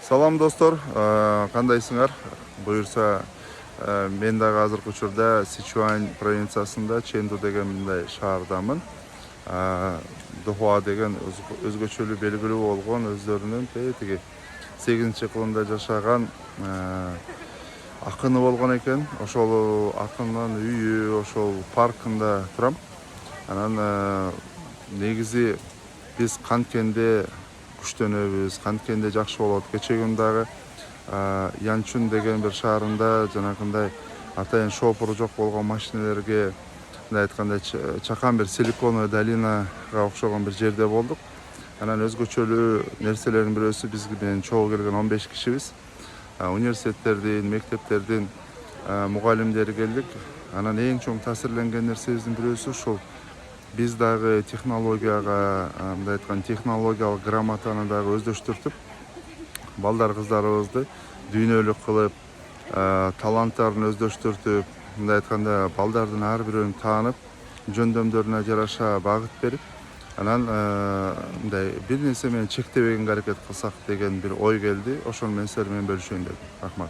Салам достор, кандайсыңар? Буюрса, мен дагы азыркы учурда Сычуань провинциясында Чэнду деген мындай шаардамын. Дохуа деген өзгөчөлүү белгилүү болгон өздөрүнүн тиги 8-кылымда жашаган акыны болгон экен. Ошол акынын үйү, ошол паркында турам. Анан негизи биз канткенде күчтөнөбүз, канткенде жакшы болот. Кече күн дагы Янчун деген бир шаарында жанагындай атайын шопуру жок болгон машинелерге мындай айтканда чакан бир силиконовый долинага окшогон бир жерде болдук. Анан өзгөчөлүү нерселердин бирөөсү биз менен чогуу келген 15 кишибиз. Университеттердин, мектептердин мугалимдери келдик. Анан эң чоң таасирленген нерсебиздин бирөөсү ушул. Биз дагы технологияга, мындай айтканда технологиялык грамотаны дагы өздөштүртүп, балдар кыздарыбызды дүйнөлүк кылып, таланттарын өздөштүртүп, мындай айтканда балдардын ар бирөөнүн таанып, жөндөмдөрүнө жараша багыт берип, анан мындай бир нерсе менен чектебегенге аракет кылсак деген бир ой келди. Ошону мен силер менен бөлүшөйүн дедим. Рахмат.